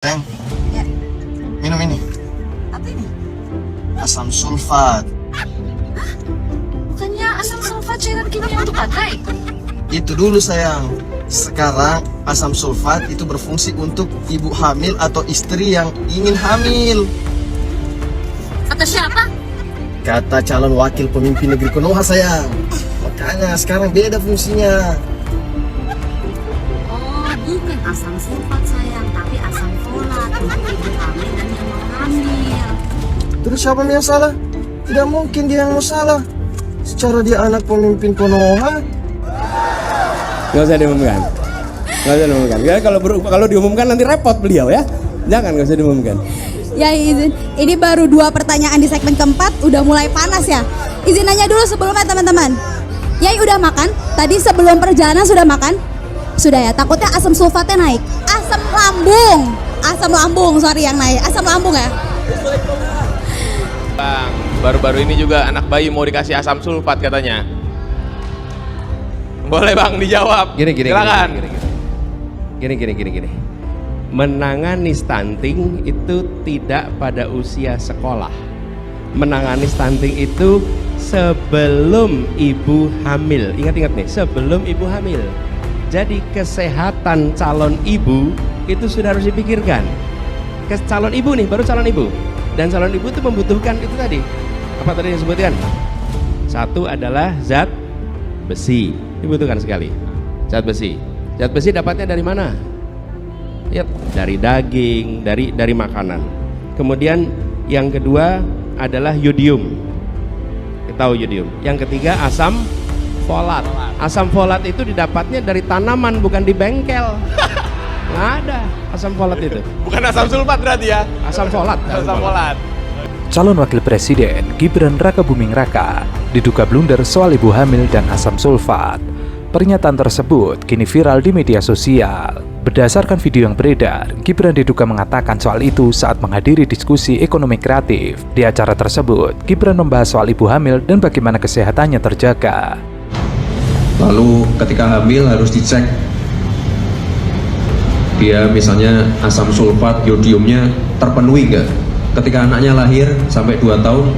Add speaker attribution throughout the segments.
Speaker 1: Sayang,
Speaker 2: Ya,
Speaker 1: minum ini.
Speaker 2: apa ini?
Speaker 1: Asam sulfat.
Speaker 2: Bukannya asam sulfat cairan kimia untuk baterai?
Speaker 1: Itu dulu sayang. Sekarang asam sulfat itu berfungsi untuk ibu hamil atau istri yang ingin hamil.
Speaker 2: Kata siapa?
Speaker 1: Kata calon wakil pemimpin negeri Konoha sayang. Makanya sekarang beda fungsinya.
Speaker 2: Oh, bukan asam sulfat sayang, tapi asam folat untuk ibu hamil dan yang mau hamil.
Speaker 1: Terus siapa yang salah? Tidak mungkin dia yang mau salah. Secara dia anak pemimpin Konoha.
Speaker 3: Nggak usah diumumkan. Nggak usah diumumkan. Ya, kalau diumumkan nanti repot beliau ya. Jangan, nggak usah diumumkan.
Speaker 4: Ya izin, ini baru 2 pertanyaan di segmen keempat, udah mulai panas ya. Izin nanya dulu sebelumnya teman-teman. Yai udah makan? Tadi sebelum perjalanan sudah makan? Sudah ya, takutnya asam sulfatnya naik. Asam lambung, sorry yang naik. Asam lambung ya.
Speaker 5: Bang, baru-baru ini juga anak bayi mau dikasih asam sulfat katanya. Boleh bang dijawab. Silakan.
Speaker 3: Gini. Menangani stunting itu tidak pada usia sekolah. Menangani stunting itu sebelum ibu hamil. Ingat nih, sebelum ibu hamil. Jadi kesehatan calon ibu itu sudah harus dipikirkan. Calon ibu nih, baru calon ibu. Dan calon ibu itu membutuhkan itu tadi. Apa tadi yang disebutkan? Satu adalah zat besi. Dibutuhkan sekali. Zat besi. Zat besi dapatnya dari mana? Ya, dari daging, dari makanan. Kemudian yang kedua adalah yodium. Kita tahu yodium. Yang ketiga asam folat. Asam folat itu didapatnya dari tanaman, bukan di bengkel. Nggak ada asam folat itu.
Speaker 5: Bukan asam sulfat berarti ya?
Speaker 3: Asam folat.
Speaker 5: Asam folat.
Speaker 6: Calon Wakil Presiden Gibran Rakabuming Raka diduga blunder soal ibu hamil dan asam sulfat. Pernyataan tersebut kini viral di media sosial. Berdasarkan video yang beredar, Gibran diduga mengatakan soal itu saat menghadiri diskusi ekonomi kreatif. Di acara tersebut, Gibran membahas soal ibu hamil dan bagaimana kesehatannya terjaga.
Speaker 7: Lalu ketika hamil harus dicek dia misalnya asam sulfat, yodiumnya terpenuhi nggak? Ketika anaknya lahir sampai 2 tahun,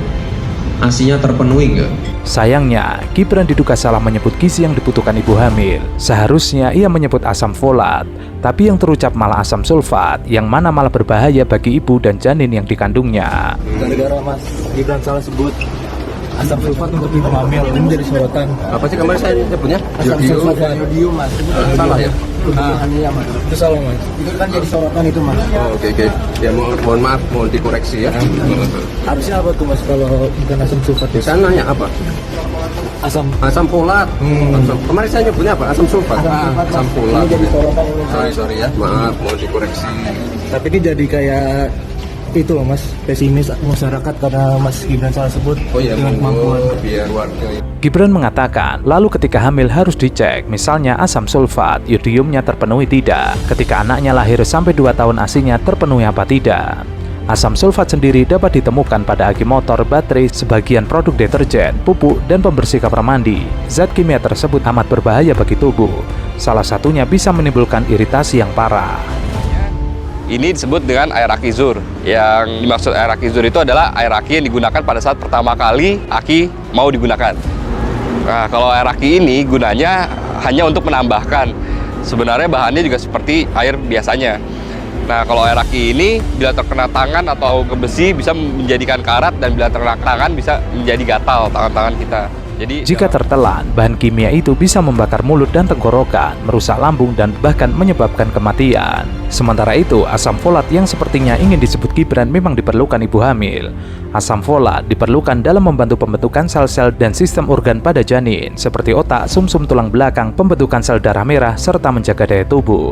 Speaker 7: ASI-nya terpenuhi nggak?
Speaker 6: Sayangnya, Gibran diduga salah menyebut gizi yang dibutuhkan ibu hamil. Seharusnya ia menyebut asam folat, tapi yang terucap malah asam sulfat, yang mana malah berbahaya bagi ibu dan janin yang dikandungnya.
Speaker 8: Gara-gara Mas Gibran salah sebut asam sulfat untuk ibu hamil, ini jadi sorotan.
Speaker 3: Apa sih kemarin saya nyebutnya?
Speaker 8: Asam sulfat dan yodium Mas.
Speaker 3: Salah ya?
Speaker 8: Iya Mas. Itu salah Mas. Itu kan jadi sorotan itu Mas.
Speaker 3: Oh, oke. Ya mohon maaf, mohon dikoreksi ya.
Speaker 8: Harusnya apa tuh Mas kalau bukan asam sulfat?
Speaker 3: Saya nanya apa? Asam folat. Kemarin saya nyebutnya apa? Asam sulfat. Asam folat.
Speaker 8: Ini jadi sorotan ini.
Speaker 3: Sorry ya. Maaf, mohon dikoreksi.
Speaker 8: Tapi ini jadi kayak itu loh Mas, pesimis masyarakat karena Mas Gibran salah sebut dengan kemampuan.
Speaker 3: Biar warga.
Speaker 6: Gibran mengatakan, lalu ketika hamil harus dicek, misalnya asam sulfat, yodiumnya terpenuhi tidak. Ketika anaknya lahir sampai 2 tahun ASI-nya terpenuhi apa tidak. Asam sulfat sendiri dapat ditemukan pada aki motor, baterai, sebagian produk deterjen, pupuk, dan pembersih kamar mandi. Zat kimia tersebut amat berbahaya bagi tubuh. Salah satunya bisa menimbulkan iritasi yang parah.
Speaker 5: Ini disebut dengan air aki zur. Yang dimaksud air aki zur itu adalah air aki yang digunakan pada saat pertama kali aki mau digunakan. Nah, kalau air aki ini gunanya hanya untuk menambahkan. Sebenarnya bahannya juga seperti air biasanya. Nah, kalau air aki ini bila terkena tangan atau ke besi bisa menjadikan karat, dan bila terkena tangan bisa menjadi gatal tangan-tangan kita. Jadi
Speaker 6: Jika tertelan, bahan kimia itu bisa membakar mulut dan tenggorokan, merusak lambung, dan bahkan menyebabkan kematian. Sementara itu, asam folat yang sepertinya ingin disebut Gibran memang diperlukan ibu hamil. Asam folat diperlukan dalam membantu pembentukan sel-sel dan sistem organ pada janin, seperti otak, sumsum tulang belakang, pembentukan sel darah merah, serta menjaga daya tubuh.